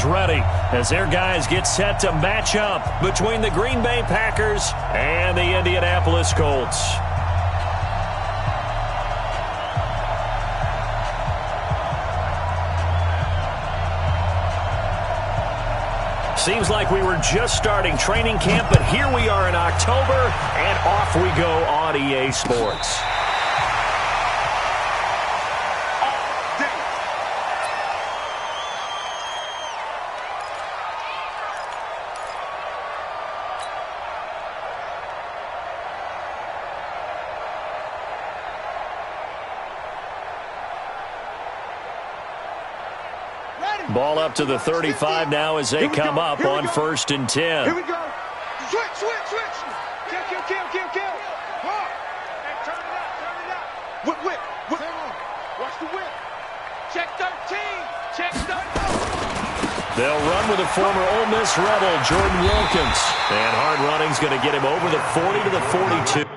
is ready as their guys get set to match up between the Green Bay Packers and the Indianapolis Colts. Seems like we were just starting training camp, but here we are in October, and off we go on EA Sports. Ball up to the 35 now as they come up on 1st and 10. Here we go. Switch. Kill. And turn it up. Whip. Watch the whip. Check 13. They'll run with the former Ole Miss Rebel, Jordan Wilkins. And hard running's going to get him over the 40 to the 42.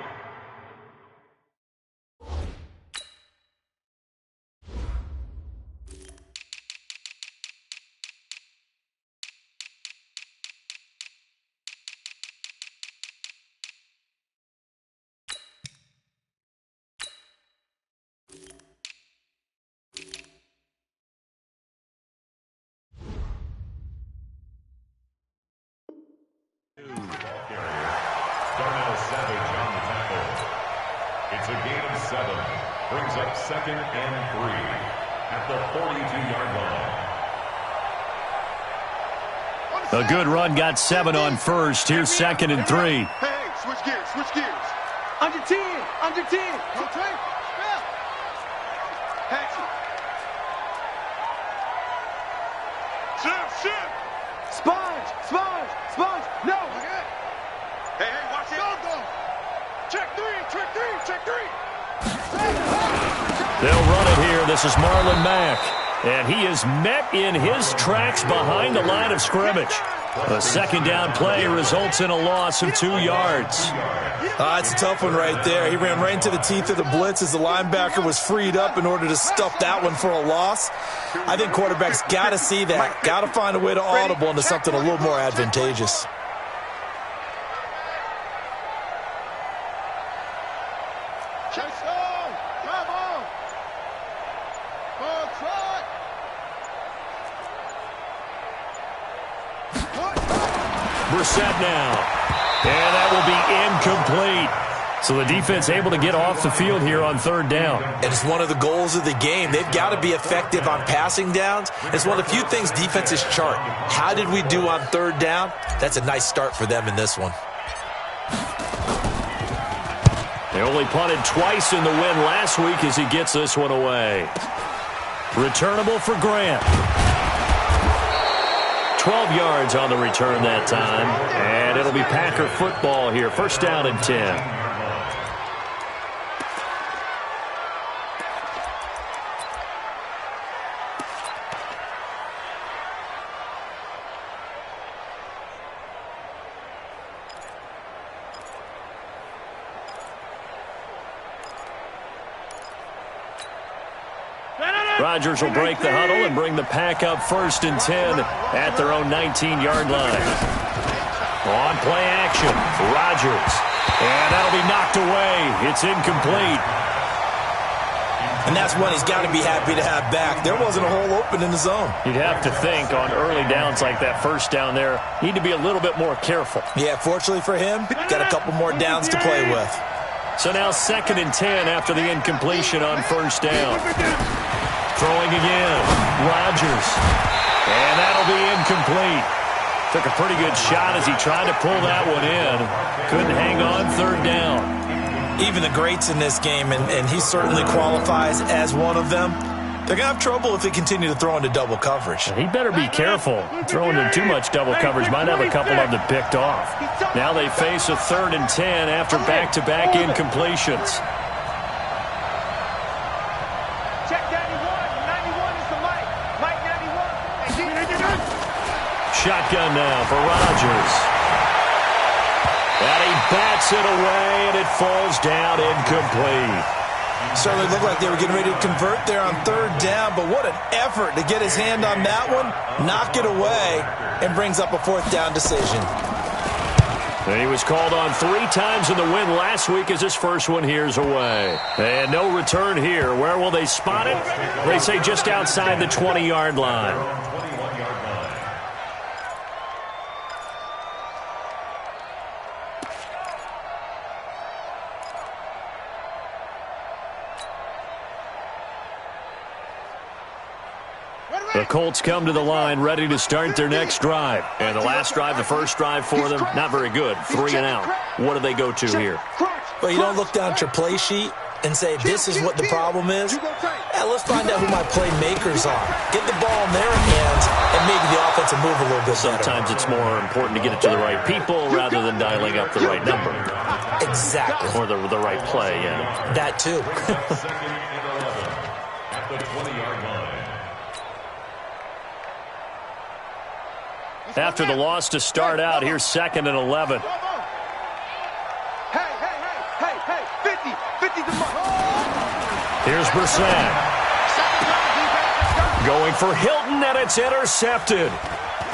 It's a gain of 7. Brings up 2nd and 3 at the 42-yard line. A good run got 7 on 1st. Here's 2nd and 3. Hey, switch gears. Under 10. Rotate. Patch it. Shift. Sponge. No. Hey, watch it. Go. Check 3. They'll run it here. This is Marlon Mack. And he is met in his tracks behind the line of scrimmage. A 2nd down play results in a loss of 2 yards. It's a tough one right there. He ran right into the teeth of the blitz as the linebacker was freed up in order to stuff that one for a loss. I think quarterbacks got to see that. Got to find a way to audible into something a little more advantageous. Brissett now. And that will be incomplete. So the defense able to get off the field here on 3rd down. And it's one of the goals of the game. They've got to be effective on passing downs. It's one of the few things defenses chart. How did we do on 3rd down? That's a nice start for them in this one. They only punted twice in the win last week as he gets this one away. Returnable for Grant. 12 yards on the return that time. And it'll be Packer football here. 1st down and 10. Rodgers will break the huddle and bring the Pack up 1st and 10 at their own 19-yard line. On play action, Rodgers. And that'll be knocked away. It's incomplete. And that's one he's got to be happy to have back. There wasn't a hole open in the zone. You'd have to think on early downs like that 1st down there, need to be a little bit more careful. Yeah, fortunately for him, got a couple more downs to play with. So now 2nd and 10 after the incompletion on 1st down. Throwing again, Rodgers. And that'll be incomplete. Took a pretty good shot as he tried to pull that one in. Couldn't hang on 3rd down. Even the greats in this game, and he certainly qualifies as one of them, they're going to have trouble if they continue to throw into double coverage. He better be careful. Throwing in too much double coverage might have a couple of them picked off. Now they face a 3rd and 10 after back-to-back incompletions. Shotgun now for Rodgers. And he bats it away, and it falls down incomplete. Certainly looked like they were getting ready to convert there on third down, but what an effort to get his hand on that one, knock it away, and brings up a fourth down decision. And he was called on 3 times in the win last week as his first one here's away. And no return here. Where will they spot it? They say just outside the 20-yard line. The Colts come to the line ready to start their next drive. And the last drive, the first drive for them, not very good. 3 and out. What do they go to here? Well, you don't look down at your play sheet and say, this is what the problem is. Let's find out who my playmakers are. Get the ball in their hands and maybe the offense will move a little bit better. Sometimes it's more important to get it to the right people rather than dialing up the right number. Exactly. Or the right play, yeah. That too. Second and 11 at the 20-yard line. After the loss to start out, here's 2nd and 11. Hey, 50 the mark. Here's Brissett. Going for Hilton, and it's intercepted.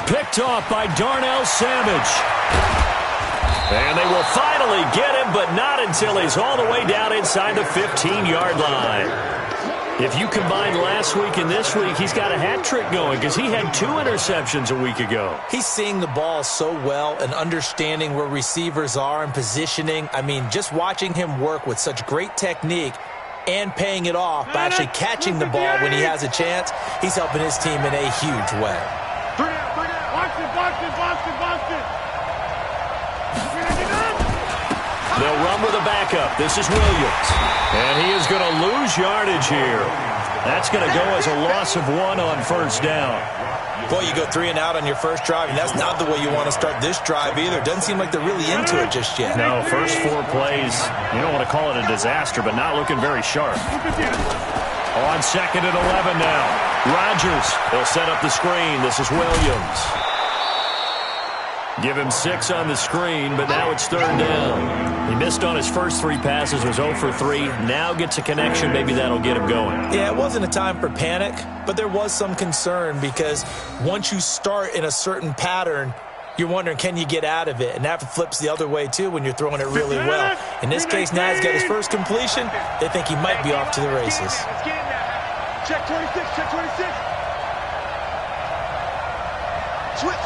Picked off by Darnell Savage. And they will finally get him, but not until he's all the way down inside the 15-yard line. If you combine last week and this week, he's got a hat trick going because he had 2 interceptions a week ago. He's seeing the ball so well and understanding where receivers are and positioning. I mean, just watching him work with such great technique and paying it off by actually catching the ball when he has a chance, he's helping his team in a huge way. They'll run with a backup. This is Williams. And he is going to lose yardage here. That's going to go as a loss of 1 on first down. Boy, you go 3 and out on your first drive, and that's not the way you want to start this drive either. Doesn't seem like they're really into it just yet. No, first 4 plays, you don't want to call it a disaster, but not looking very sharp. On 2nd and 11 now. Rodgers, they'll set up the screen. This is Williams. Give him 6 on the screen, but now it's 3rd down. He missed on his first 3 passes, was 0 for 3. Now gets a connection. Maybe that'll get him going. Yeah, it wasn't a time for panic, but there was some concern because once you start in a certain pattern, you're wondering, can you get out of it? And that flips the other way, too, when you're throwing it really well. In this case, now he's got his first completion. They think he might be off to the races. Check 26, check 26. Switch.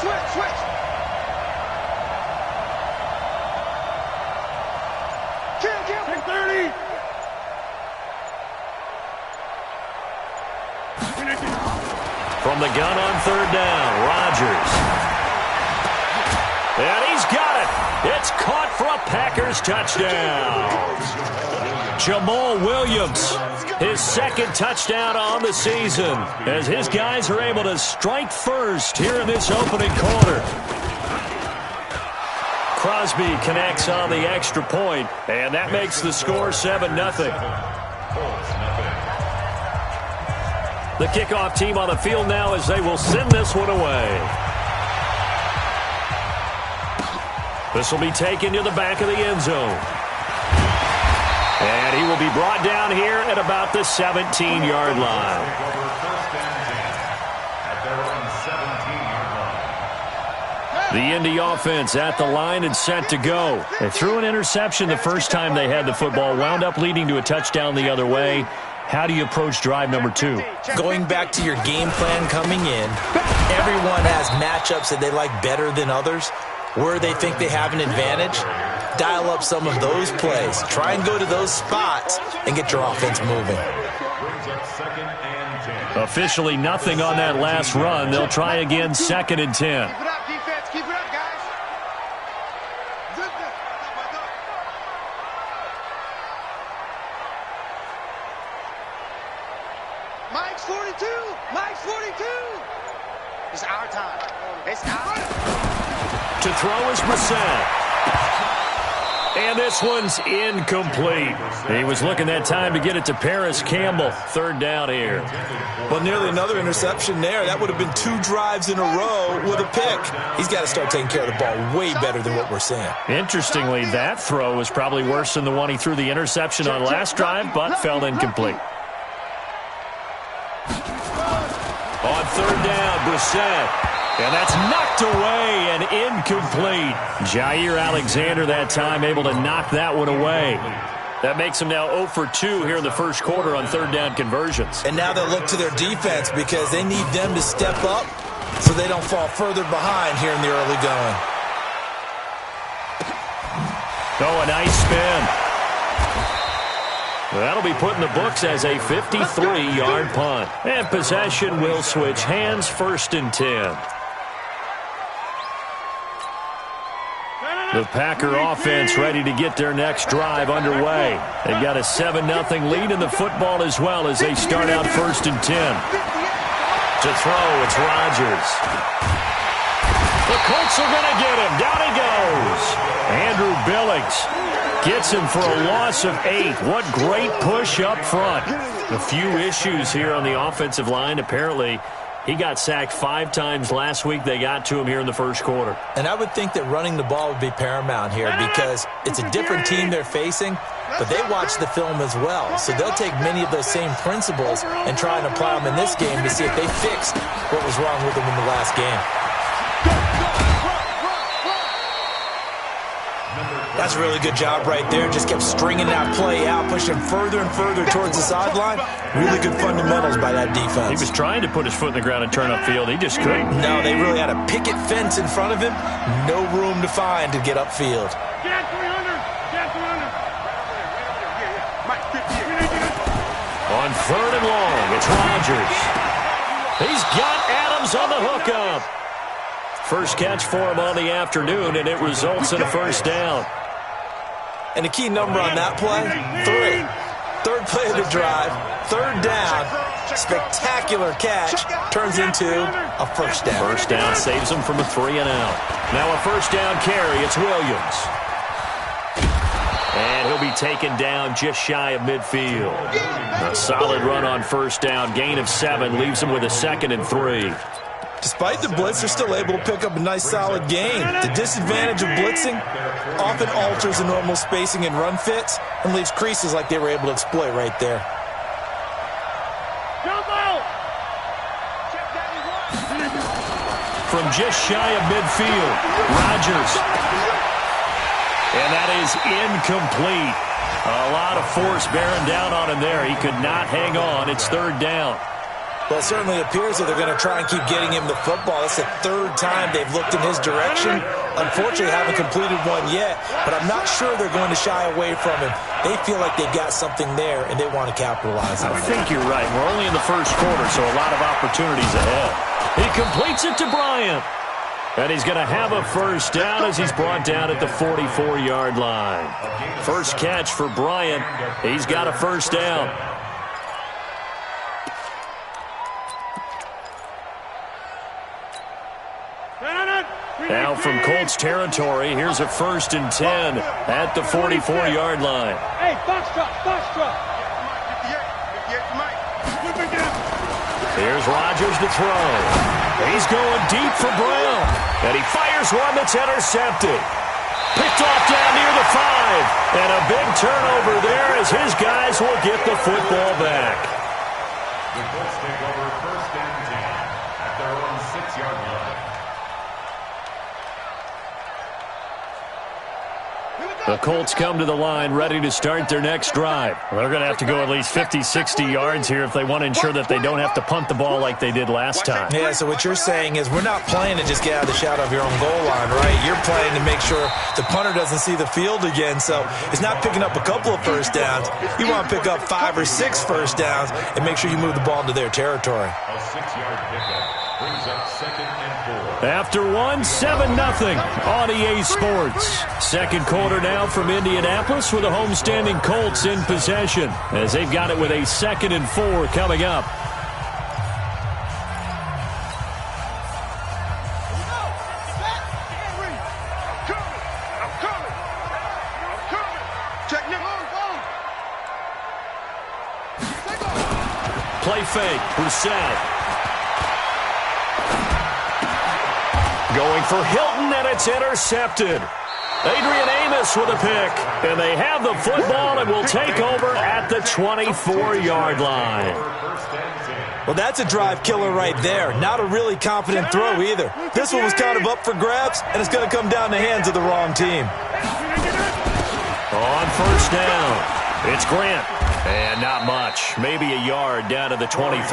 Kill. 30. From the gun on 3rd down, Rodgers. And he's got it. It's caught for a Packers touchdown. Jamal Williams, his 2nd touchdown on the season, as his guys are able to strike first here in this opening quarter. Crosby connects on the extra point, and that makes the score 7-0. The kickoff team on the field now as they will send this one away. This will be taken to the back of the end zone. And he will be brought down here at about the 17-yard line. The Indy offense at the line and set to go. They threw an interception the first time they had the football, wound up leading to a touchdown the other way. How do you approach drive number 2? Going back to your game plan coming in, everyone has matchups that they like better than others. Where they think they have an advantage, dial up some of those plays. Try and go to those spots and get your offense moving. Officially nothing on that last run. They'll try again, 2nd and 10. Keep it up, defense. Keep it up, guys. Mike's 42. Mike's 42. It's our time. It's our time. To throw is Brissett. And this one's incomplete. He was looking that time to get it to Paris Campbell. Third down here. Well, nearly another interception there. That would have been 2 drives in a row with a pick. He's got to start taking care of the ball way better than what we're seeing. Interestingly, that throw was probably worse than the one he threw the interception on last drive, but fell incomplete. On third down, Brissett. And that's knocked away and incomplete. Jair Alexander that time able to knock that one away. That makes him now 0 for 2 here in the first quarter on third down conversions. And now they'll look to their defense because they need them to step up so they don't fall further behind here in the early going. Oh, a nice spin. That'll be put in the books as a 53-yard punt. And possession will switch hands, 1st and 10. The Packer offense ready to get their next drive underway. They've got a 7-0 lead in the football as well as they start out 1st and 10. To throw, it's Rodgers. The Colts are going to get him. Down he goes. Andrew Billings gets him for a loss of 8. What great push up front. A few issues here on the offensive line. Apparently, he got sacked 5 times last week. They got to him here in the first quarter. And I would think that running the ball would be paramount here because it's a different team they're facing, but they watch the film as well. So they'll take many of those same principles and try and apply them in this game to see if they fixed what was wrong with them in the last game. That's a really good job right there. Just kept stringing that play out, pushing further and further towards the sideline. Really good fundamentals by that defense. He was trying to put his foot in the ground and turn upfield. He just couldn't. No, they really had a picket fence in front of him. No room to find to get upfield. Get 300. Get 300. On third and long, it's Rodgers. He's got Adams on the hookup. First catch for him on the afternoon, and it results in a first down. And the key number on that play, 3. Third play of the drive, third down, spectacular catch, turns into a first down. First down saves him from a 3 and out. Now a first down carry, it's Williams. And he'll be taken down just shy of midfield. A solid run on first down, gain of 7, leaves him with a 2nd and 3. Despite the blitz, they're still able to pick up a nice, solid gain. The disadvantage of blitzing often alters the normal spacing and run fits and leaves creases like they were able to exploit right there. From just shy of midfield, Rodgers. And that is incomplete. A lot of force bearing down on him there. He could not hang on. It's third down. Well, it certainly appears that they're going to try and keep getting him the football. That's the 3rd time they've looked in his direction. Unfortunately, haven't completed one yet, but I'm not sure they're going to shy away from him. They feel like they've got something there, and they want to capitalize on it. I think you're right. We're only in the first quarter, so a lot of opportunities ahead. He completes it to Bryant. And he's going to have a first down as he's brought down at the 44-yard line. First catch for Bryant. He's got a first down. Now from Colts territory, here's a 1st and 10 at the 44-yard line. Hey, box truck. Here's Rodgers to throw. He's going deep for Brown. And he fires one that's intercepted. Picked off down near the 5. And a big turnover there as his guys will get the football back. The Colts take over 1st and 10 at their own 6-yard line. The Colts come to the line ready to start their next drive. They're going to have to go at least 50, 60 yards here if they want to ensure that they don't have to punt the ball like they did last time. Yeah, so what you're saying is we're not playing to just get out of the shadow of your own goal line, right? You're playing to make sure the punter doesn't see the field again. So it's not picking up a couple of first downs. You want to pick up 5 or 6 first downs and make sure you move the ball into their territory. A 6-yard pickup brings up 2nd and 4. After 7-0 on EA Sports. Second quarter now from Indianapolis with the homestanding Colts in possession as they've got it with a 2nd and 4 coming up. I'm coming. fake. Brissett. Going for Hilton, and it's intercepted. Adrian Amos with a pick. And they have the football and will take over at the 24-yard line. Well, that's a drive killer right there. Not a really confident throw either. This one was kind of up for grabs, and it's going to come down the hands of the wrong team. On first down, it's Grant. And not much. Maybe a yard down to the 23.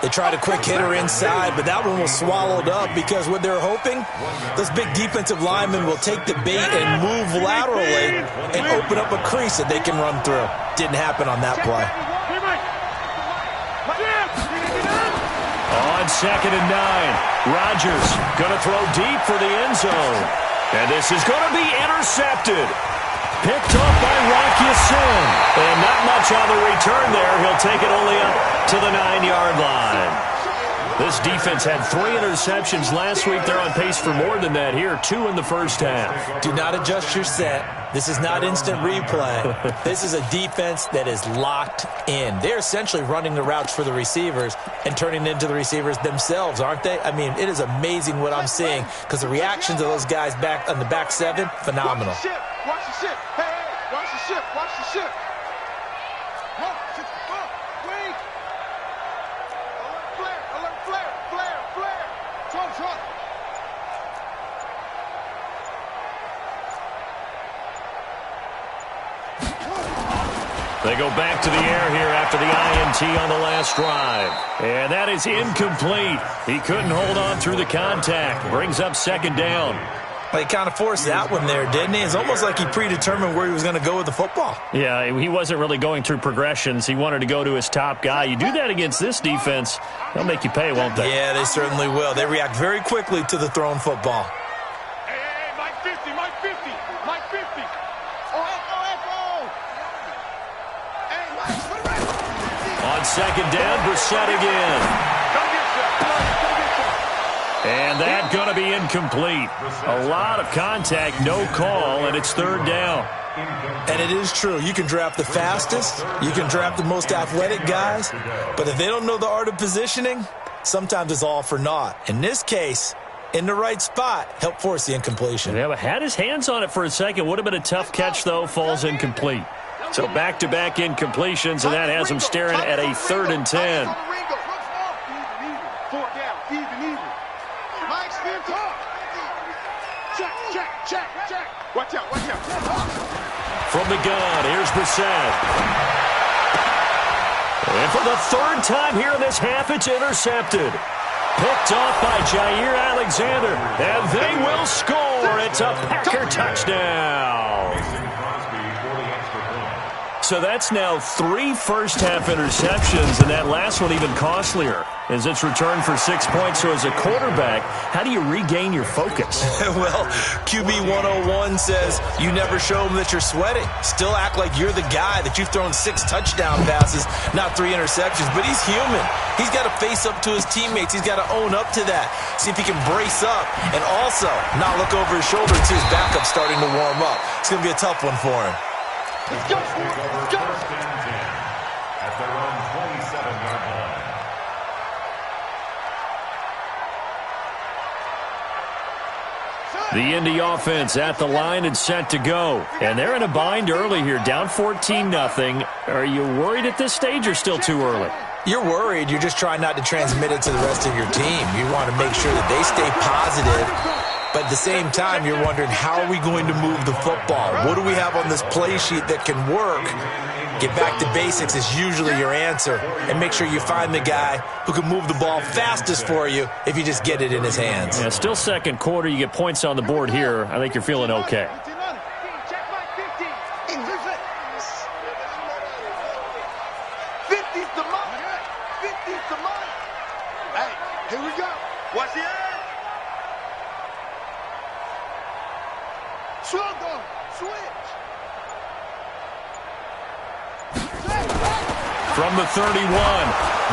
They tried a quick hitter inside, but that one was swallowed up because what they're hoping, those big defensive linemen will take the bait and move laterally and open up a crease that they can run through. Didn't happen on that play. On 2nd and 9, Rodgers going to throw deep for the end zone. And this is going to be intercepted. Picked up by Rocky Sin. And not much on the return there. He'll take it only up to the 9-yard line. This defense had 3 interceptions last week. They're on pace for more than that here. 2 in the first half. Do not adjust your set. This is not instant replay. This is a defense that is locked in. They're essentially running the routes for the receivers and turning into the receivers themselves, aren't they? I mean, it is amazing what I'm seeing because the reactions of those guys back on the back 7, phenomenal. Watch the ship. Watch the ship. Hey, watch the ship. Watch the ship. Wait. Alert flare. Flare. Trump. They go back to the air here after the INT on the last drive. And that is incomplete. He couldn't hold on through the contact. Brings up 2nd down. Well, he kind of forced that one there, didn't he? It's almost like he predetermined where he was going to go with the football. Yeah, he wasn't really going through progressions. He wanted to go to his top guy. You do that against this defense, they'll make you pay, won't they? Yeah, they certainly will. They react very quickly to the thrown football. Hey, Mike 50. On 2nd down, Brissett again. And that's going to be incomplete. A lot of contact, no call, and it's 3rd down. And it is true. You can draft the fastest. You can draft the most athletic guys. But if they don't know the art of positioning, sometimes it's all for naught. In this case, in the right spot, help force the incompletion. Yeah, but had his hands on it for a second. Would have been a tough catch, though. Falls incomplete. So back-to-back incompletions, and that has him staring at a 3rd and 10. Check. Watch out. From the gun, here's Brissett. And for the 3rd time here in this half, it's intercepted. Picked off by Jair Alexander, and they will score. It's a Packer touchdown. So that's now 3 first-half interceptions, and that last one even costlier as it's returned for 6 points. So as a quarterback, how do you regain your focus? Well, QB 101 says you never show them that you're sweating. Still act like you're the guy that you've thrown 6 touchdown passes, not 3 interceptions. But he's human. He's got to face up to his teammates. He's got to own up to that. See if he can brace up and also not look over his shoulder and see his backup starting to warm up. It's going to be a tough one for him. Let's go. First and 10 at their own 27-yard line. The Indy offense at the line and set to go. And they're in a bind early here, down 14-0. Are you worried at this stage or still too early? You're worried. You're just trying not to transmit it to the rest of your team. You want to make sure that they stay positive. But at the same time, you're wondering, how are we going to move the football? What do we have on this play sheet that can work? Get back to basics is usually your answer. And make sure you find the guy who can move the ball fastest for you if you just get it in his hands. Yeah, still 2nd quarter. You get points on the board here. I think you're feeling okay. Here we go. Watch the end. Switch. From the 31,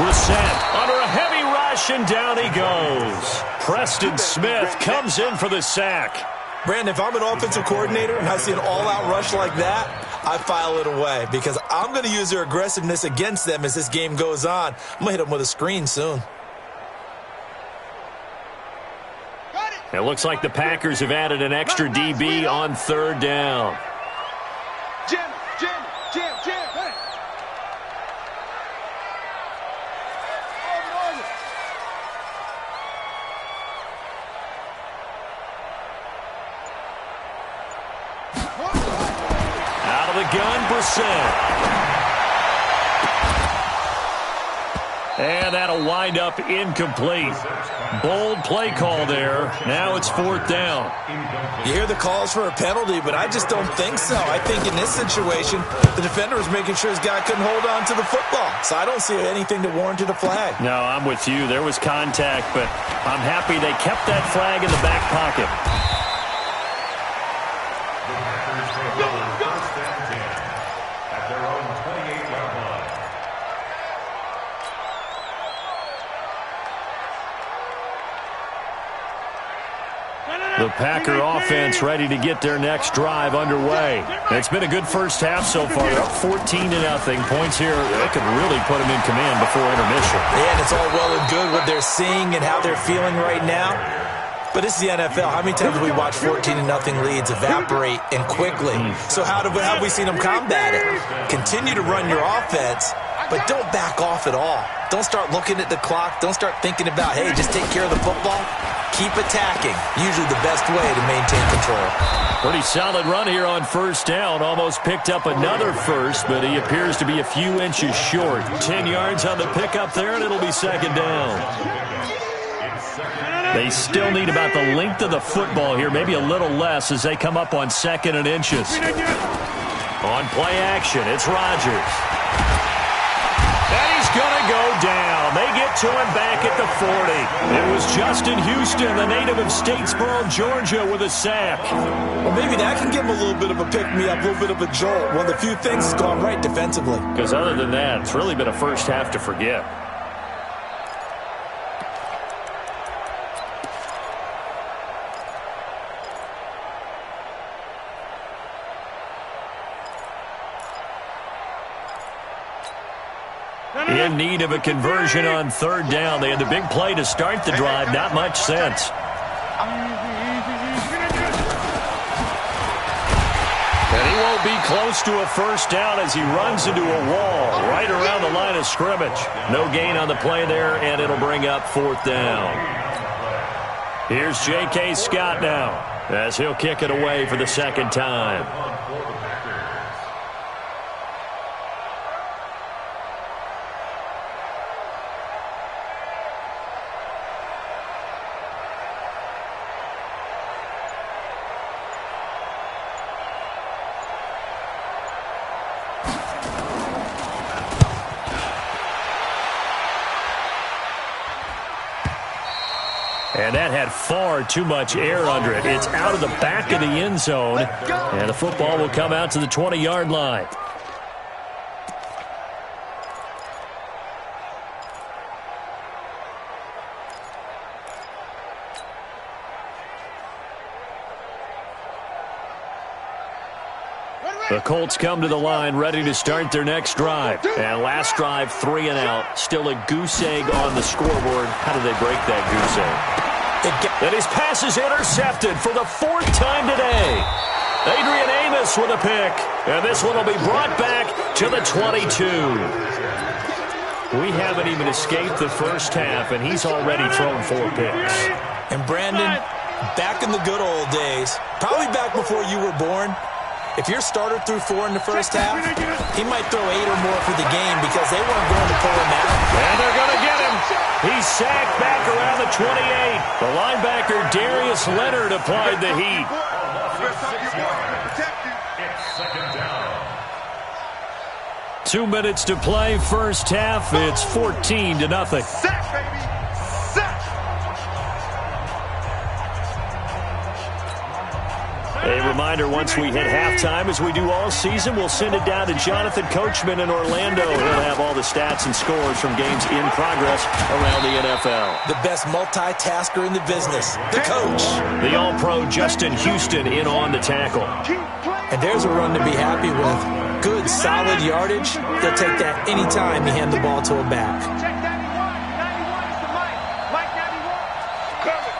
Brissett under a heavy rush, and down he goes. Preston Smith comes in for the sack. Brandon, if I'm an offensive coordinator and I see an all-out rush like that, I file it away because I'm going to use their aggressiveness against them as this game goes on. I'm going to hit them with a screen soon. It looks like the Packers have added an extra DB on third down. Jim. Hey. Out of the gun, Brissett. And that'll wind up incomplete. Bold play call there. Now it's fourth down. You hear the calls for a penalty, but I just don't think so. I think in this situation, the defender was making sure his guy couldn't hold on to the football. So I don't see anything that warranted a flag. No, I'm with you. There was contact, but I'm happy they kept that flag in the back pocket. At their own 28-yard line. The Packer offense ready to get their next drive underway. It's been a good first half so far. They're up 14-0. Points here, they could really put them in command before intermission. Yeah, and it's all well and good what they're seeing and how they're feeling right now. But this is the NFL. How many times have we watched 14-0 leads evaporate and quickly? So how have we seen them combat it? Continue to run your offense, but don't back off at all. Don't start looking at the clock. Don't start thinking about, hey, just take care of the football. Keep attacking. Usually the best way to maintain control. Pretty solid run here on first down. Almost picked up another first, but he appears to be a few inches short. 10 yards on the pickup there, and it'll be second down. They still need about the length of the football here, maybe a little less as they come up on second and inches. On play action, it's Rodgers. And he's going to go down. They get to him back at the 40. It was Justin Houston, the native of Statesboro, Georgia, with a sack. Well, maybe that can give him a little bit of a pick-me-up, a little bit of a jolt. One of the few things has gone right defensively. Because other than that, it's really been a first half to forget. In need of a conversion on third down. They had the big play to start the drive. Not much sense. And he won't be close to a first down as he runs into a wall right around the line of scrimmage. No gain on the play there, and it'll bring up fourth down. Here's J.K. Scott now as he'll kick it away for the second time. And that had far too much air under it. It's out of the back of the end zone, and the football will come out to the 20-yard line. The Colts come to the line ready to start their next drive. And last drive, 3 and out. Still a goose egg on the scoreboard. How did they break that goose egg? And his pass is intercepted for the fourth time today. Adrian Amos with a pick. And this one will be brought back to the 22. We haven't even escaped the first half, and he's already thrown 4 picks. And Brandon, back in the good old days, probably back before you were born, if your starter threw 4 in the first half, he might throw 8 or more for the game because they weren't going to pull him out. And they're going to get him. He's sacked back around the 28. The linebacker, Darius Leonard, applied the heat. It's second down. 2 minutes to play, first half. It's 14-0. Sack, baby. Sack. A reminder, once we hit halftime, as we do all season, we'll send it down to Jonathan Coachman in Orlando. He'll have all the stats and scores from games in progress around the NFL. The best multitasker in the business, the coach. The All-Pro Justin Houston in on the tackle. And there's a run to be happy with. Good, solid yardage. They'll take that any time you hand the ball to a back. Check 91. 91 is the mic. Mike 91. Coming.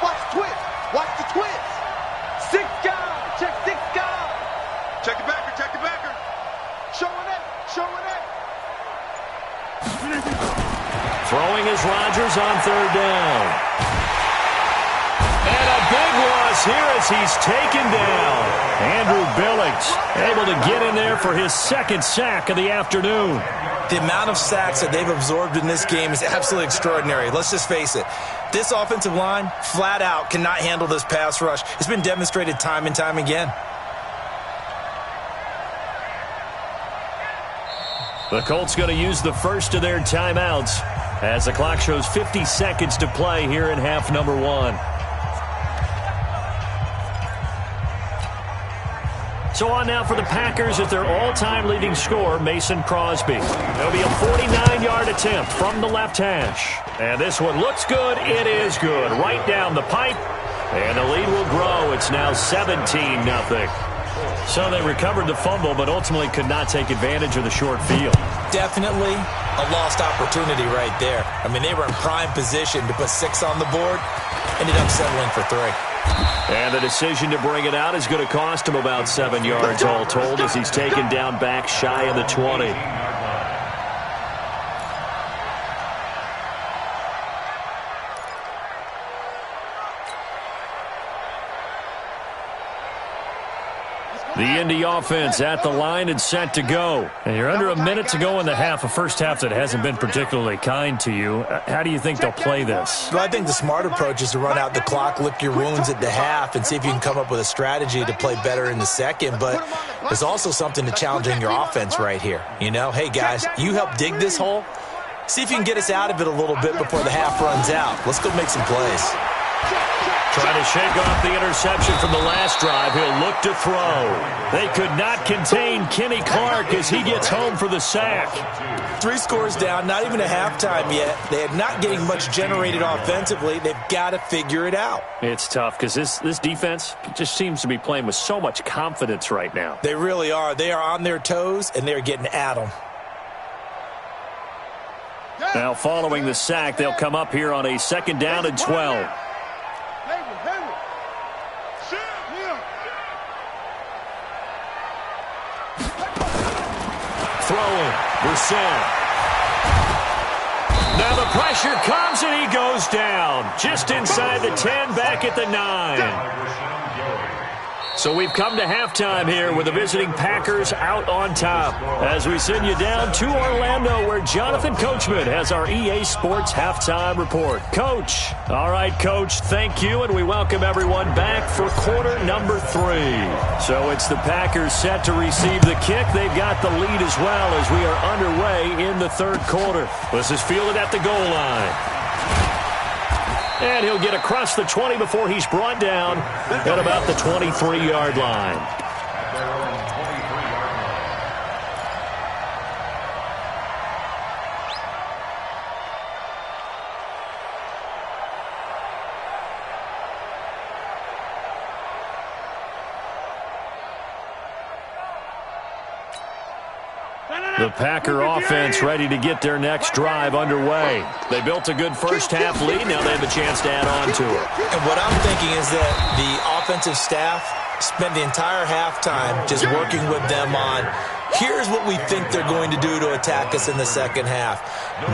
Watch the twist. Watch the twist. 6 guard. Check 6 guard. Check the backer. Check the backer. Showing it. Showing it. Throwing is Rodgers on third down. And a big loss here as he's taken down. Andrew Billings able to get in there for his second sack of the afternoon. The amount of sacks that they've absorbed in this game is absolutely extraordinary. Let's just face it. This offensive line, flat out, cannot handle this pass rush. It's been demonstrated time and time again. The Colts going to use the first of their timeouts as the clock shows 50 seconds to play here in half number 1. So on now for the Packers at their all-time leading scorer, Mason Crosby. It'll be a 49-yard attempt from the left hash. And this one looks good. It is good. Right down the pipe. And the lead will grow. It's now 17-0. So they recovered the fumble, but ultimately could not take advantage of the short field. Definitely a lost opportunity right there. I mean, they were in prime position to put 6 on the board. Ended up settling for 3. And the decision to bring it out is going to cost him about 7 yards all told as he's taken down back shy of the 20. The Indy offense at the line and set to go. And you're under a minute to go in the half, a first half that hasn't been particularly kind to you. How do you think they'll play this? Well, I think the smart approach is to run out the clock, lick your wounds at the half, and see if you can come up with a strategy to play better in the second. But there's also something to challenging your offense right here. You know, hey, guys, you help dig this hole. See if you can get us out of it a little bit before the half runs out. Let's go make some plays. Trying to shake off the interception from the last drive. He'll look to throw. They could not contain Kenny Clark as he gets home for the sack. 3 scores down, not even a halftime yet. They are not getting much generated offensively. They've got to figure it out. It's tough because this defense just seems to be playing with so much confidence right now. They really are. They are on their toes, and they're getting at them. Now, following the sack, they'll come up here on a 2nd down and 12. Throwing, Brissett. Now the pressure comes and he goes down. Just inside the 10, back at the 9. So we've come to halftime here with the visiting Packers out on top. As we send you down to Orlando where Jonathan Coachman has our EA Sports halftime report. Coach. All right, Coach, thank you, and we welcome everyone back for quarter number 3. So it's the Packers set to receive the kick. They've got the lead as well as we are underway in the 3rd quarter. This is fielded at the goal line. And he'll get across the 20 before he's brought down at about the 23-yard line. The Packer offense ready to get their next drive underway. They built a good first half lead. Now they have a chance to add on to it. And what I'm thinking is that the offensive staff spent the entire halftime just working with them on, here's what we think they're going to do to attack us in the second half.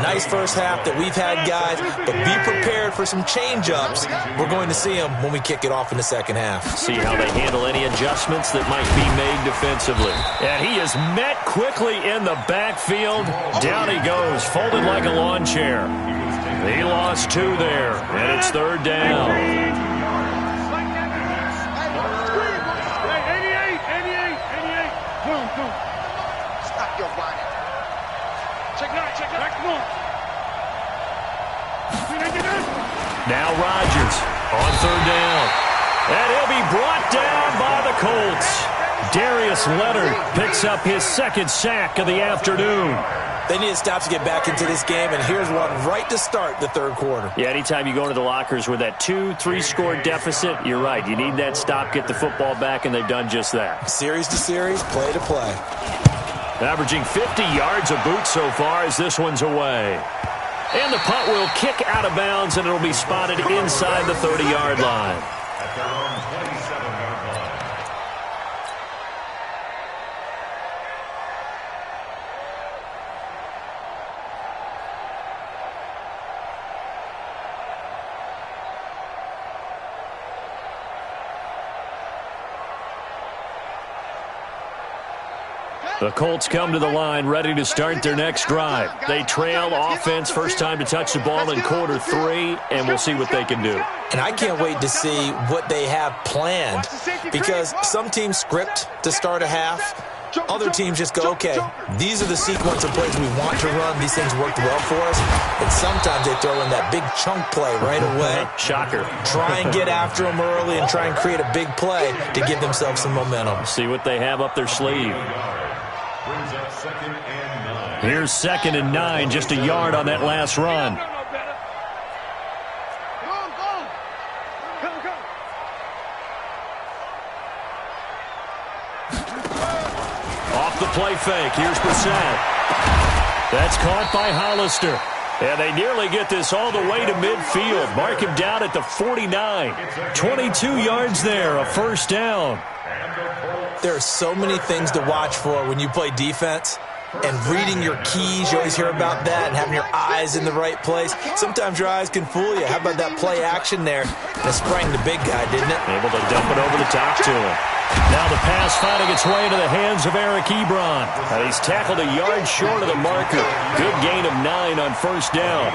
Nice first half that we've had, guys, but be prepared for some change-ups. We're going to see them when we kick it off in the second half. See how they handle any adjustments that might be made defensively. And he is met quickly in the backfield. Down he goes, folded like a lawn chair. He lost 2 there, and it's 3rd down. Now Rodgers on 3rd down. And he'll be brought down by the Colts. Darius Leonard picks up his second sack of the afternoon. They need a stop to get back into this game, and here's one right to start the third quarter. Yeah, anytime you go into the lockers with that 2-3 score deficit, you're right. You need that stop, get the football back, and they've done just that. Series to series, play to play. Averaging 50 yards a boot so far as this one's away. And the punt will kick out of bounds, and it'll be spotted inside the 30-yard line. At their own 27-yard line. The Colts come to the line ready to start their next drive. They trail offense, first time to touch the ball in quarter 3, and we'll see what they can do. And I can't wait to see what they have planned, because some teams script to start a half. Other teams just go, okay, these are the sequence of plays we want to run. These things worked well for us. And sometimes they throw in that big chunk play right away. Shocker. Try and get after them early and try and create a big play to give themselves some momentum. See what they have up their sleeve. Brings up 2nd and 9. Here's 2nd and 9, just a yard on that last run. Off the play fake, here's Brissett. That's caught by Hollister. And they nearly get this all the way to midfield. Mark him down at the 49. 22 yards there, a first down. There are so many things to watch for when you play defense. And reading your keys, you always hear about that, and having your eyes in the right place. Sometimes your eyes can fool you. How about that play action there? And sprang the big guy, didn't it? Able to dump it over the top to him. Now the pass finding its way into the hands of Eric Ebron. And he's tackled a yard short of the marker. Good gain of 9 on first down.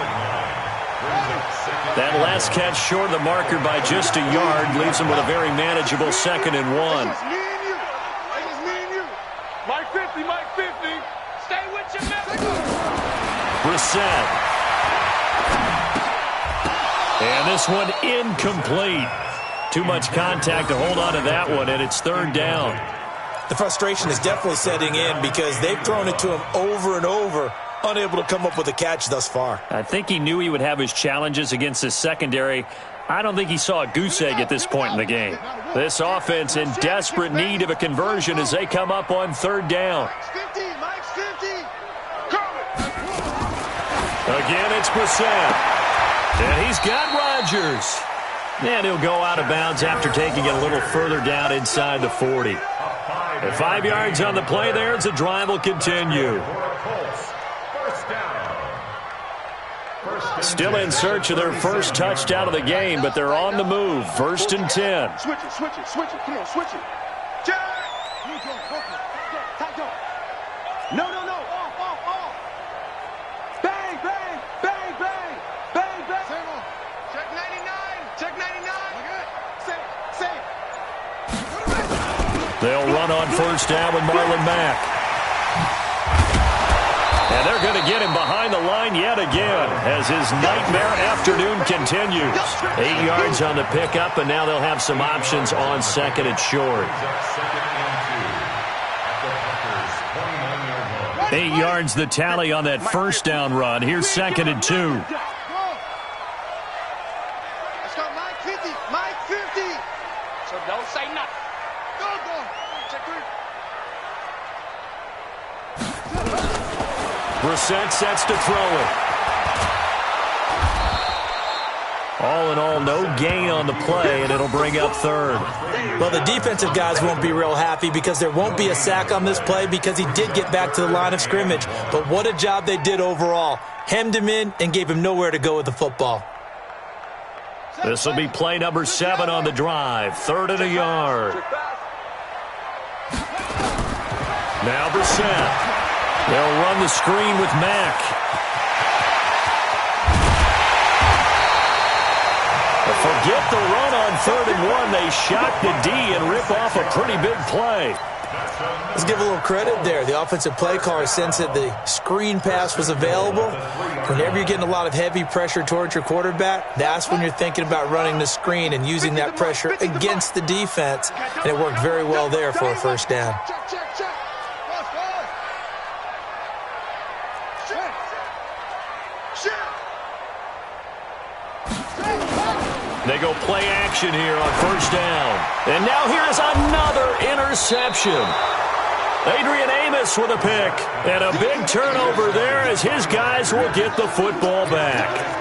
That last catch short of the marker by just a yard leaves him with a very manageable 2nd and 1. Mike 50, Mike 50. Stay with your man. Brissett. And this one incomplete. Too much contact to hold on to that one, and it's 3rd down. The frustration is definitely setting in because they've thrown it to him over and over, unable to come up with a catch thus far. I think he knew he would have his challenges against his secondary. I don't think he saw a goose egg at this point in the game. This offense in desperate need of a conversion as they come up on 3rd down. Mike's 50. Again, it's Brissett. And he's got Rodgers. And he'll go out of bounds after taking it a little further down inside the 40. And 5 yards on the play there as the drive will continue. Still in search of their first touchdown of the game, but they're on the move. 1st and 10. Switch it, switch it, switch it. Come on, switch it. No, no, no. Off. Bang, bang, bang, bang, bang, bang. Check 99. Check 99. Save. They'll run on first down with Marlon Mack. And they're going to get him behind the line yet again as his nightmare afternoon continues. 8 yards on the pickup, and now they'll have some options on 2nd and short. 8 yards the tally on that first down run. Here's 2nd and 2. Let's go, Mike 50. Mike 50. So don't say nothing. Go. Check 3. Brissett sets to throw it. All in all, no gain on the play, and it'll bring up 3rd. Well, the defensive guys won't be real happy because there won't be a sack on this play because he did get back to the line of scrimmage. But what a job they did overall. Hemmed him in and gave him nowhere to go with the football. This will be play number 7 on the drive. 3rd and a yard. Now Brissett. They'll run the screen with Mack. Forget the run on 3rd and 1. They shock the D and rip off a pretty big play. Let's give a little credit there. The offensive play caller sensed that the screen pass was available. Whenever you're getting a lot of heavy pressure towards your quarterback, that's when you're thinking about running the screen and using that pressure against the defense. And it worked very well there for a first down. They go play action here on first down. And now here's another interception. Adrian Amos with a pick. And a big turnover there as his guys will get the football back.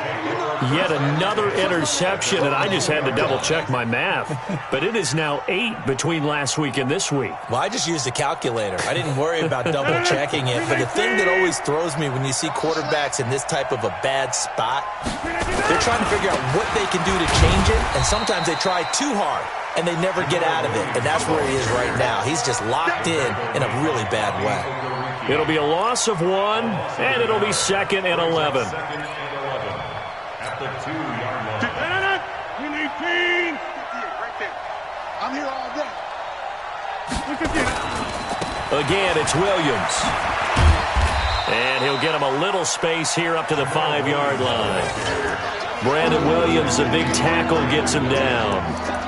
Yet another interception, and I just had to double-check my math. But it is now 8 between last week and this week. Well, I just used a calculator. I didn't worry about double-checking it. But the thing that always throws me when you see quarterbacks in this type of a bad spot, they're trying to figure out what they can do to change it, and sometimes they try too hard, and they never get out of it. And that's where he is right now. He's just locked in a really bad way. It'll be a loss of 1, and it'll be 2nd and 11. At the 2-yard line. I'm here all day. Again, it's Williams. And he'll get him a little space here up to the 5-yard line. Brandon Williams, a big tackle, gets him down.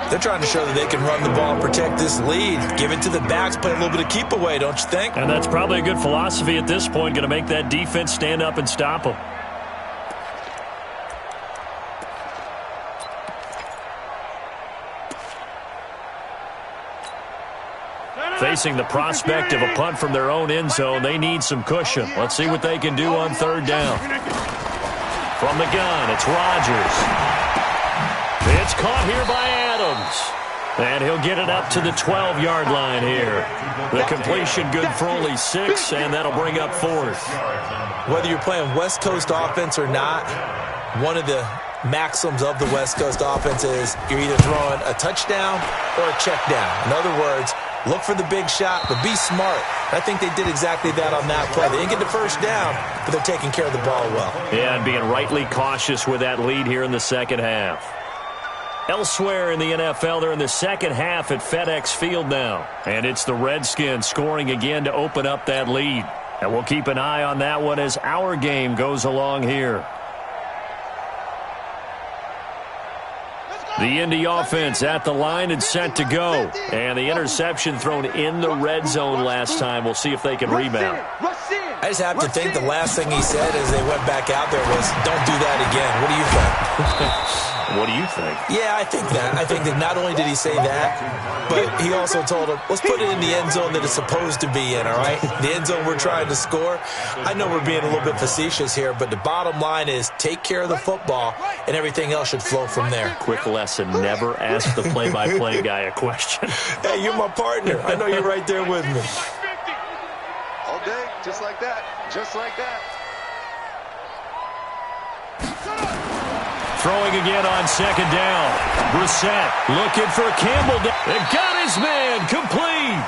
They're trying to show that they can run the ball and protect this lead. Give it to the backs, play a little bit of keep away, don't you think? And that's probably a good philosophy at this point, going to make that defense stand up and stop them. Facing the prospect of a punt from their own end zone, they need some cushion. Let's see what they can do on third down. From the gun, it's Rodgers. It's caught here by Adams. And he'll get it up to the 12-yard line here. The completion good for only 6, and that'll bring up 4th. Whether you're playing West Coast offense or not, one of the maxims of the West Coast offense is you're either throwing a touchdown or a check down. In other words, look for the big shot, but be smart. I think they did exactly that on that play. They didn't get the first down, but they're taking care of the ball well. Yeah, and being rightly cautious with that lead here in the second half. Elsewhere in the NFL, they're in the second half at FedEx Field now. And it's the Redskins scoring again to open up that lead. And we'll keep an eye on that one as our game goes along here. The Indy offense at the line and set to go. And the interception thrown in the red zone last time. We'll see if they can rebound. I just have to think the last thing he said as they went back out there was, don't do that again. What do you think? What do you think? Yeah, I think that. I think that not only did he say that, but he also told him, let's put it in the end zone that it's supposed to be in, all right? The end zone we're trying to score. I know we're being a little bit facetious here, but the bottom line is take care of the football, and everything else should flow from there. Quick lesson, never ask the play-by-play guy a question. Hey, you're my partner. I know you're right there with me. All day, just like that. Just like that. Throwing again on second down. Brissett looking for Campbell. They got his man complete.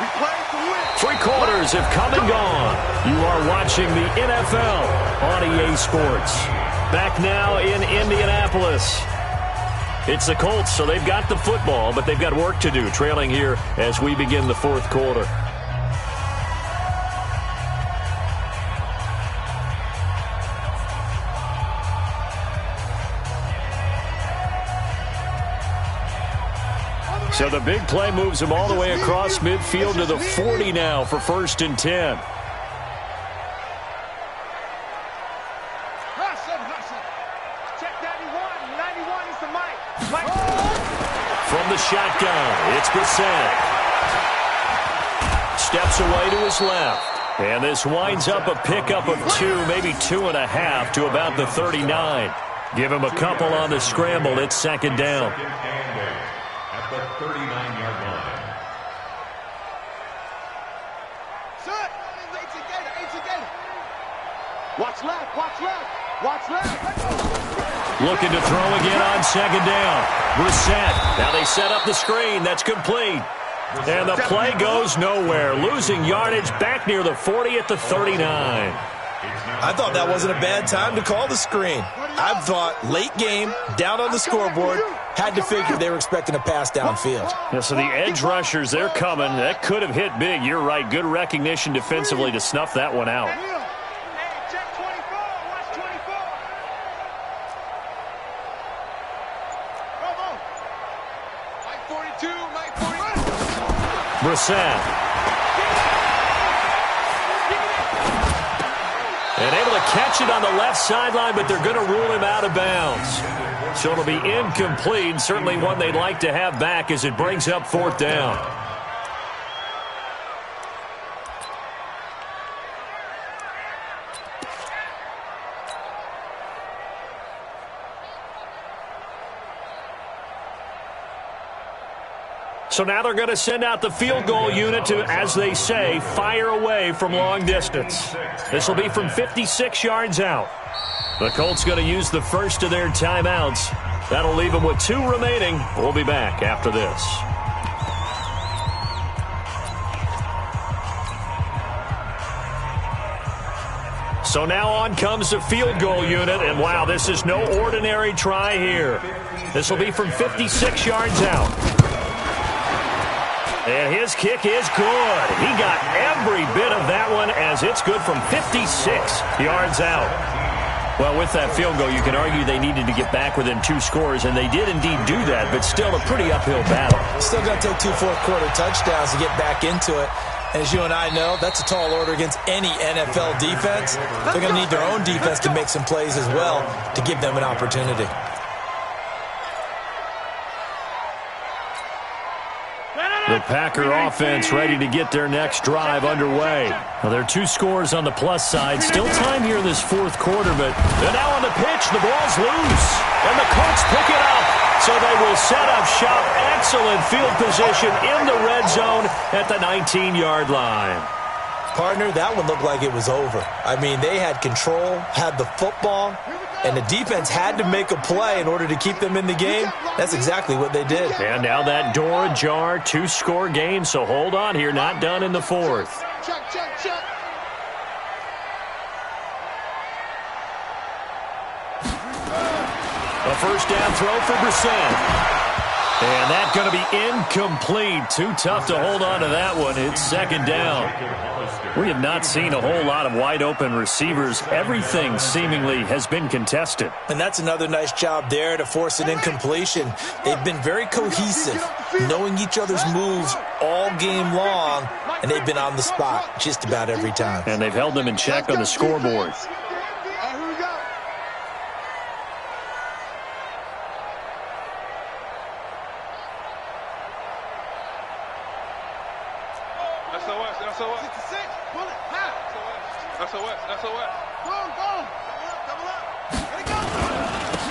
We played to win. 3 quarters have come and gone. You are watching the NFL on EA Sports. Back now in Indianapolis. It's the Colts, so they've got the football, but they've got work to do, trailing here as we begin the 4th quarter. So the big play moves him all the way across midfield to the 40 now for 1st and 10. Check 91. 91 is the mic. From the shotgun, it's Brissett. Steps away to his left. And this winds up a pickup of 2, maybe 2.5 to about the 39. Give him a couple on the scramble. It's 2nd down. At the 39-yard line. Watch left. Watch left. Watch left. Looking to throw again on 2nd down. Brissett. Now they set up the screen. That's complete. And the play goes nowhere. Losing yardage back near the 40 at the 39. I thought that wasn't a bad time to call the screen. I thought late game, down on the scoreboard, had to figure they were expecting a pass downfield. Yeah, so the edge rushers, they're coming. That could have hit big. You're right. Good recognition defensively to snuff that one out. Check 24. Watch 24. Come on. Mike 42. Mike 42. Brissett. And able to catch it on the left sideline, but they're going to rule him out of bounds. So it'll be incomplete. Certainly one they'd like to have back as it brings up 4th down. So now they're going to send out the field goal unit to, as they say, fire away from long distance. This will be from 56 yards out. The Colts going to use the first of their timeouts. That'll leave them with 2 remaining. We'll be back after this. So now on comes the field goal unit, and wow, this is no ordinary try here. This will be from 56 yards out. And his kick is good. He got every bit of that one as it's good from 56 yards out. Well, with that field goal, you can argue they needed to get back within 2 scores, and they did indeed do that, but still a pretty uphill battle. Still got to take 2 fourth-quarter touchdowns to get back into it. As you and I know, that's a tall order against any NFL defense. They're going to need their own defense to make some plays as well to give them an opportunity. The Packer offense ready to get their next drive underway. Well, there are 2 scores on the plus side. Still time here in this 4th quarter, but they're now on the pitch. The ball's loose, and the Colts pick it up. So they will set up shop. Excellent field position in the red zone at the 19-yard line. Partner, that one looked like it was over. I mean, they had control, had the football, and the defense had to make a play in order to keep them in the game. That's exactly what they did. And now that door ajar, 2-score game, so hold on here, not done in the 4th. Check. A first down throw for Brissett. And that's going to be incomplete. Too tough to hold on to that one. It's 2nd down. We have not seen a whole lot of wide-open receivers. Everything seemingly has been contested. And that's another nice job there to force an incompletion. They've been very cohesive, knowing each other's moves all game long, and they've been on the spot just about every time. And they've held them in check on the scoreboard.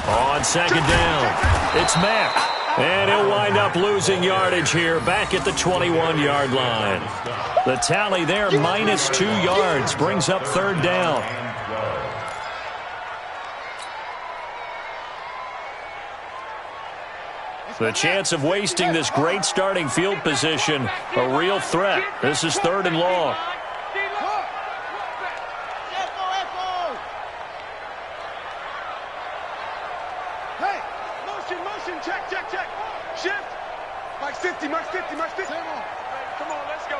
On 2nd down, it's Mack. And he'll wind up losing yardage here back at the 21-yard line. The tally there, minus 2 yards, brings up 3rd down. The chance of wasting this great starting field position, a real threat. This is 3rd and long. Check. Shift. Mike 50. Come on, let's go.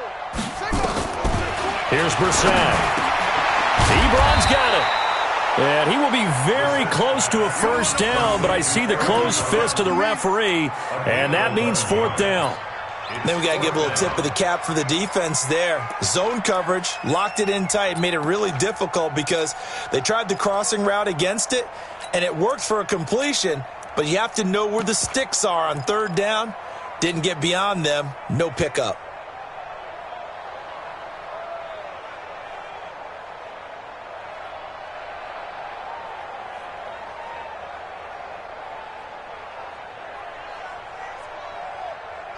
Here's Brissett. Ebron's got it. And he will be very close to a first down, but I see the closed fist of the referee, and that means 4th down. Then we got to give a little tip of the cap for the defense there. Zone coverage, locked it in tight, made it really difficult because they tried the crossing route against it, and it worked for a completion, but you have to know where the sticks are on 3rd down. Didn't get beyond them, no pickup.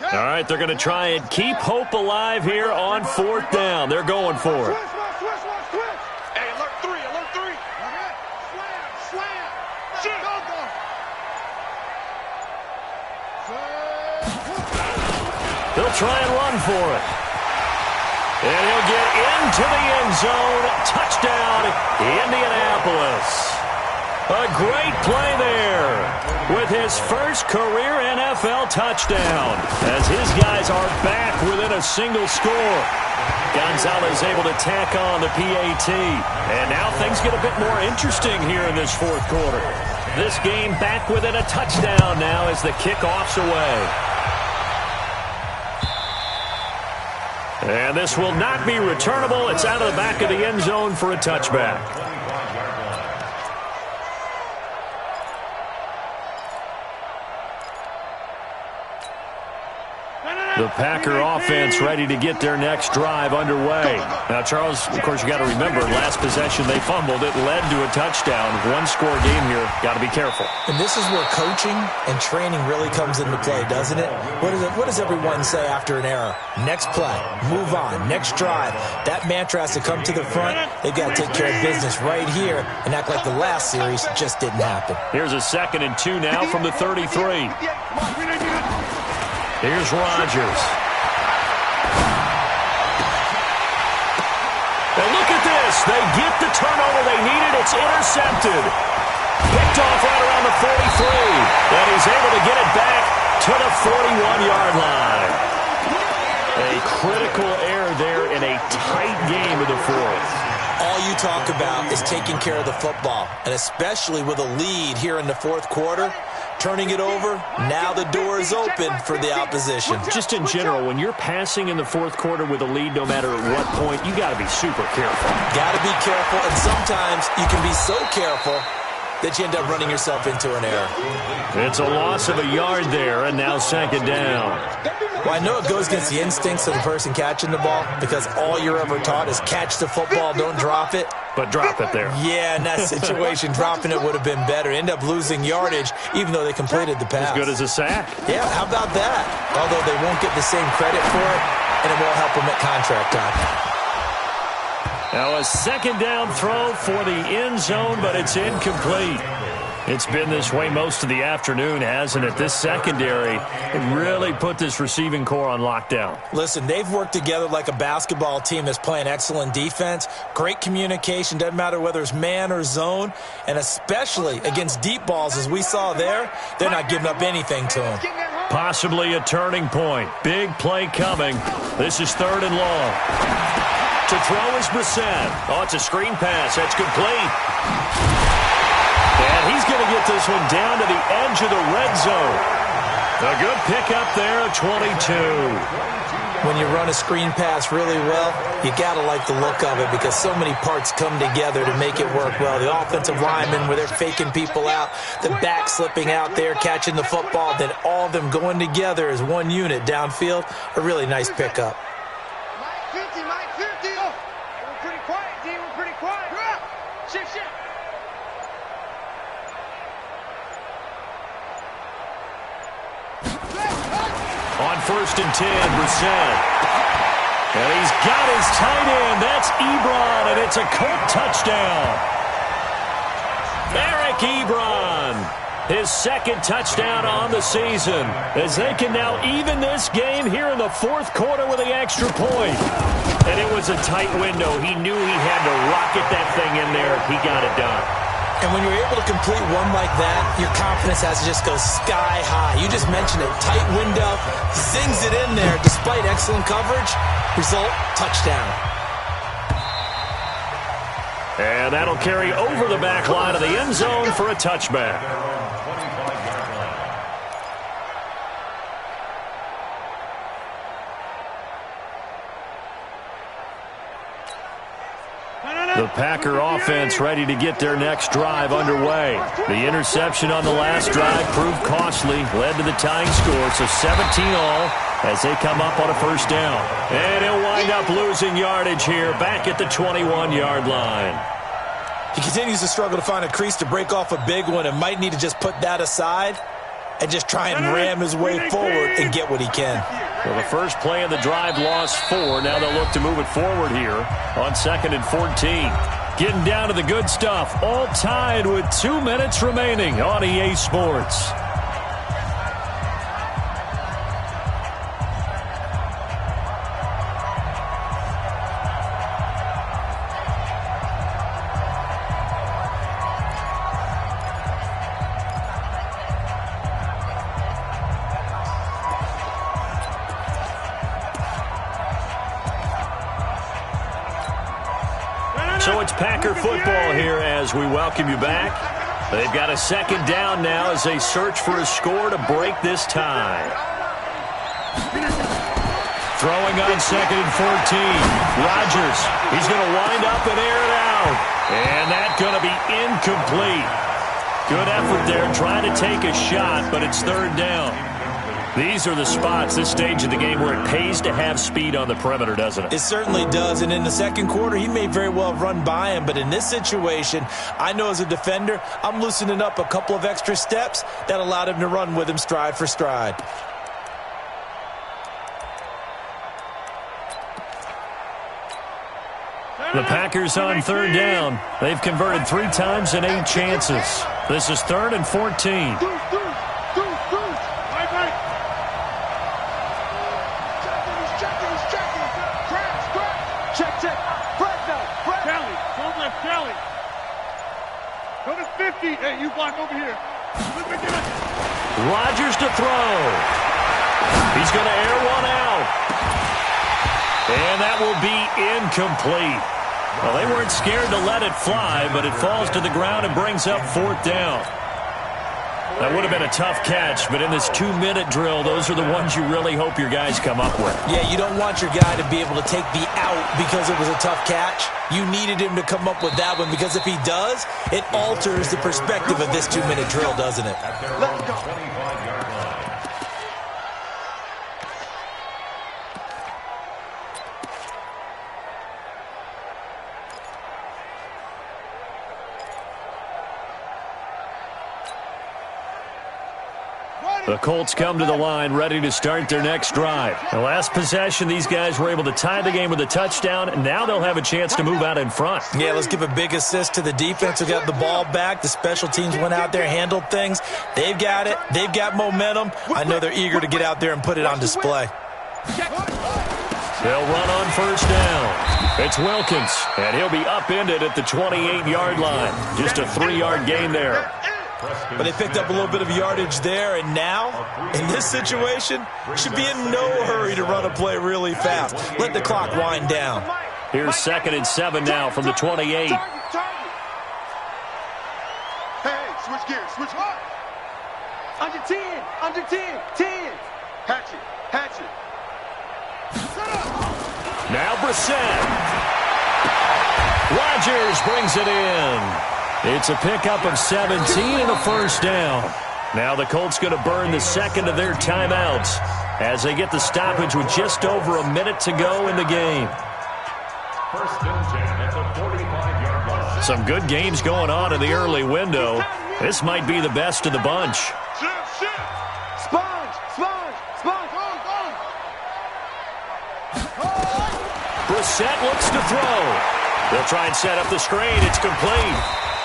All right, they're going to try and keep hope alive here on 4th down. They're going for it. Hey, alert 3. Slam. Go. They'll try and run for it. And he'll get into the end zone. Touchdown, Indianapolis. A great play there with his first career NFL touchdown as his guys are back within a single score. Gonzalez able to tack on the PAT. And now things get a bit more interesting here in this fourth quarter. This game back within a touchdown now as the kickoff's away. And this will not be returnable. It's out of the back of the end zone for a touchback. The Packer offense ready to get their next drive underway. Now, Charles, of course, you got to remember, last possession they fumbled. It led to a touchdown. One-score game here. Got to be careful. And this is where coaching and training really comes into play, doesn't it? What does everyone say after an error? Next play, move on, next drive. That mantra has to come to the front. They've got to take care of business right here and act like the last series just didn't happen. Here's a 2nd and 2 now from the 33. Here's Rodgers. And look at this. They get the turnover they needed. It's intercepted. Picked off right around the 43. And he's able to get it back to the 41-yard line. A critical error there in a tight game of the fourth. All you talk about is taking care of the football, and especially with a lead here in the fourth quarter. Turning it over, now the door is open for the opposition. Just in general, when you're passing in the fourth quarter with a lead, no matter at what point, you got to be super careful. Got to be careful, and sometimes you can be so careful that you end up running yourself into an error. It's a loss of a yard there, and now 2nd down. Well, I know it goes against the instincts of the person catching the ball because all you're ever taught is catch the football, don't drop it. But drop it there. Yeah, in that situation, dropping it would have been better. End up losing yardage, even though they completed the pass. As good as a sack. Yeah, how about that? Although they won't get the same credit for it, and it won't help them at contract time. Now a 2nd down throw for the end zone, but it's incomplete. It's been this way most of the afternoon, hasn't it? This secondary really put this receiving core on lockdown. Listen, they've worked together like a basketball team that's playing excellent defense. Great communication, doesn't matter whether it's man or zone. And especially against deep balls, as we saw there, they're not giving up anything to them. Possibly a turning point. Big play coming. This is 3rd and long. To throw is Brissett. Oh, it's a screen pass. That's complete. And he's going to get this one down to the edge of the red zone. A good pickup there at 22. When you run a screen pass really well, you got to like the look of it because so many parts come together to make it work well. The offensive linemen, where they're faking people out, the back slipping out there, catching the football, then all of them going together as one unit downfield. A really nice pickup. Mike 50, Mike 50. Oh, we're pretty quiet, D. We're pretty quiet. Shift, shift. On 1st and 10, Brissett. And he's got his tight end. That's Ebron, and it's a Colt touchdown. Eric Ebron, his 2nd touchdown on the season, as they can now even this game here in the fourth quarter with the extra point. And it was a tight window. He knew he had to rocket that thing in there. He got it done. And when you're able to complete one like that, your confidence has to just go sky high. You just mentioned it. Tight window, zings it in there despite excellent coverage. Result, touchdown. And that'll carry over the back line of the end zone for a touchback. The Packer offense ready to get their next drive underway. The interception on the last drive proved costly, led to the tying score, so 17 all as they come up on a 1st down. And he'll wind up losing yardage here back at the 21-yard line. He continues to struggle to find a crease to break off a big one and might need to just put that aside and just try and ram his way forward and get what he can. Well, the first play of the drive lost 4. Now they'll look to move it forward here on 2nd and 14. Getting down to the good stuff. All tied with 2 minutes remaining on EA Sports. So it's Packer football here as we welcome you back. They've got a second down now as they search for a score to break this tie. Throwing on 2nd and 14. Rodgers, he's going to wind up and air it out. And that's going to be incomplete. Good effort there trying to take a shot, but it's 3rd down. These are the spots, this stage of the game, where it pays to have speed on the perimeter, doesn't it? It certainly does, and in the second quarter, he may very well run by him, but in this situation, I know as a defender, I'm loosening up a couple of extra steps that allowed him to run with him stride for stride. The Packers on 3rd down. They've converted 3 times in 8 chances. This is 3rd and 14. Hey, you block over here. Rodgers to throw. He's going to air one out. And that will be incomplete. Well, they weren't scared to let it fly, but it falls to the ground and brings up 4th down. That would have been a tough catch, but in this 2-minute drill, those are the ones you really hope your guys come up with. Yeah, you don't want your guy to be able to take the out because it was a tough catch. You needed him to come up with that one because if he does, it alters the perspective of this 2-minute drill, doesn't it? Let's go. The Colts come to the line ready to start their next drive. The last possession, these guys were able to tie the game with a touchdown, and now they'll have a chance to move out in front. Yeah, let's give a big assist to the defense who got the ball back. The special teams went out there, handled things. They've got it. They've got momentum. I know they're eager to get out there and put it on display. They'll run on 1st down. It's Wilkins, and he'll be upended at the 28-yard line. Just a 3-yard gain there. But they picked up a little bit of yardage there, and now, in this situation, should be in no hurry to run a play really fast. Let the clock wind down. Here's 2nd and 7 now from the 28. Hey, switch gears, switch gears. Under 10, under 10, 10. Hatchet, hatchet. Now Brissett. Rodgers brings it in. It's a pickup of 17 and a 1st down. Now the Colts going to burn the second of their timeouts as they get the stoppage with just over a minute to go in the game. 1st and 10 at the 45-yard line. Some good games going on in the early window. This might be the best of the bunch. Sponge, sponge, sponge. Brissett looks to throw. They'll try and set up the screen. It's complete.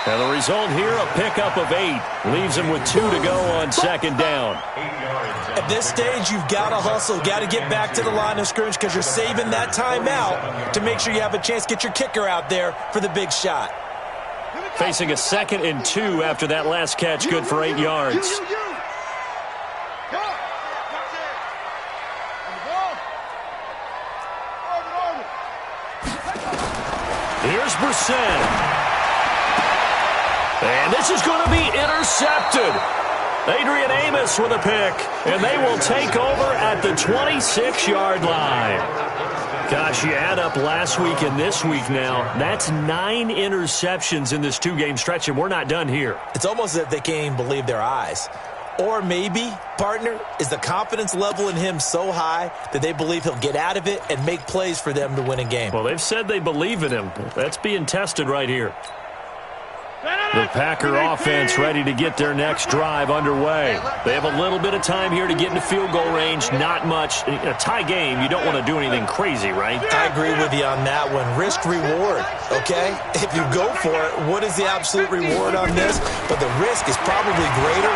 And the result here, a pickup of 8. Leaves them with 2 to go on 2nd down. At this stage, you've got to hustle. Got to get back to the line of scrimmage because you're saving that timeout to make sure you have a chance to get your kicker out there for the big shot. Facing a 2nd and 2 after that last catch, good for 8 yards. Here's Brissett. And this is going to be intercepted. Adrian Amos with a pick, and they will take over at the 26-yard line. Gosh, you add up last week and this week now. That's 9 interceptions in this 2-game stretch, and we're not done here. It's almost as if they can't even believe their eyes. Or maybe, partner, is the confidence level in him so high that they believe he'll get out of it and make plays for them to win a game. Well, they've said they believe in him. That's being tested right here. The Packer offense ready to get their next drive underway. They have a little bit of time here to get into field goal range. Not much. In a tie game, you don't want to do anything crazy, right? I agree with you on that one. Risk reward, okay? If you go for it, what is the absolute reward on this? But the risk is probably greater.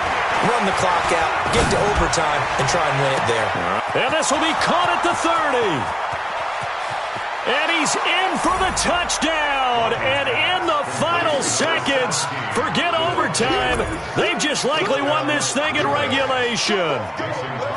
Run the clock out, get to overtime, and try and win it there. And this will be caught at the 30. And he's in for the touchdown. And in the final seconds, forget overtime, they've just likely won this thing in regulation.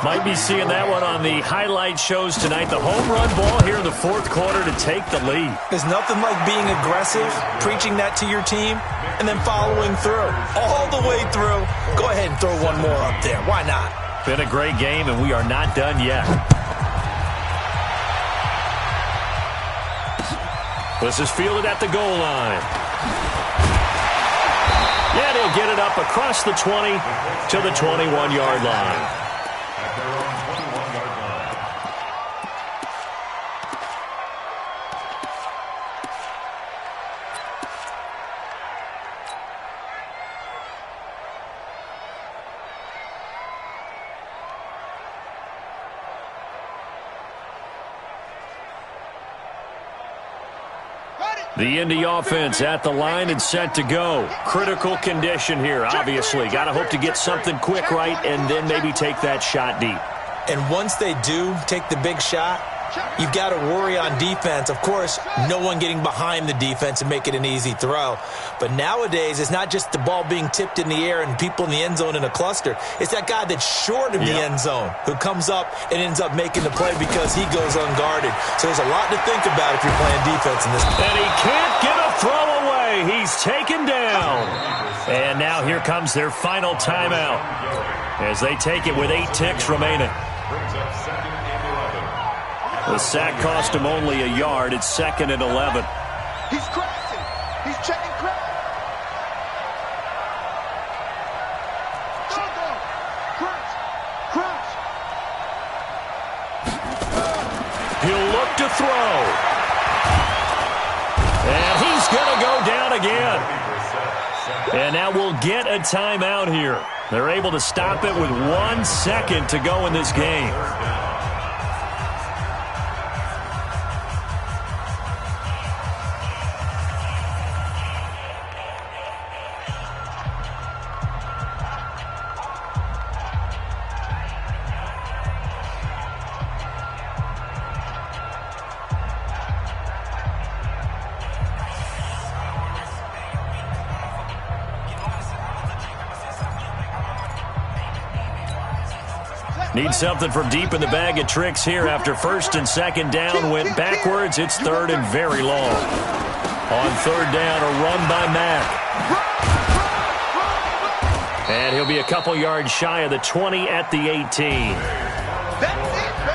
Might be seeing that one on the highlight shows tonight. The home run ball here in the fourth quarter to take the lead. There's nothing like being aggressive, preaching that to your team, and then following through. All the way through. Go ahead and throw one more up there. Why not? Been a great game, and we are not done yet. This is fielded at the goal line. And he'll get it up across the 20 to the 21-yard line. At their own 21-yard line. The Indy offense at the line and set to go. Critical condition here, obviously. Got to hope to get something quick right and then maybe take that shot deep. And once they do take the big shot, you've got to worry on defense. Of course, no one getting behind the defense and make it an easy throw. But nowadays, it's not just the ball being tipped in the air and people in the end zone in a cluster. It's that guy that's short of the end zone who comes up and ends up making the play because he goes unguarded. So there's a lot to think about if you're playing defense in this. And he can't get a throw away. He's taken down. And now here comes their final timeout as they take it with 8 ticks remaining. Brings up 2nd and 11. The sack cost him only a yard. It's 2nd and 11. He's crashing. He's checking crash. Crash. He'll look to throw. And he's going to go down again. And now we'll get a timeout here. They're able to stop it with 1 second to go in this game. Need something from deep in the bag of tricks here after 1st and 2nd down went backwards. It's 3rd and very long. On 3rd down, a run by Mack. And he'll be a couple yards shy of the 20 at the 18.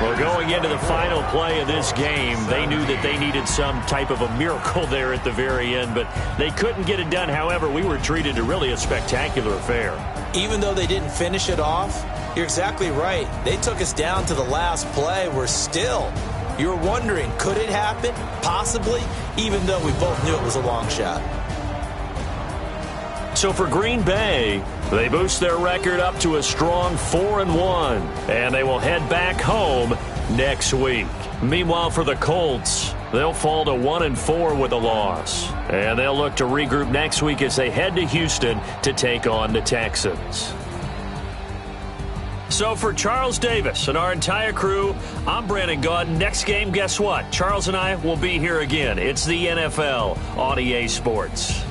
Well, going into the final play of this game, they knew that they needed some type of a miracle there at the very end, but they couldn't get it done. However, we were treated to really a spectacular affair. Even though they didn't finish it off, you're exactly right. They took us down to the last play. You're wondering, could it happen? Possibly, even though we both knew it was a long shot. So for Green Bay, they boost their record up to a strong 4-1, and they will head back home next week. Meanwhile, for the Colts, they'll fall to 1-4 with a loss, and they'll look to regroup next week as they head to Houston to take on the Texans. So for Charles Davis and our entire crew, I'm Brandon Gaudin. Next game, guess what? Charles and I will be here again. It's the NFL on EA Sports.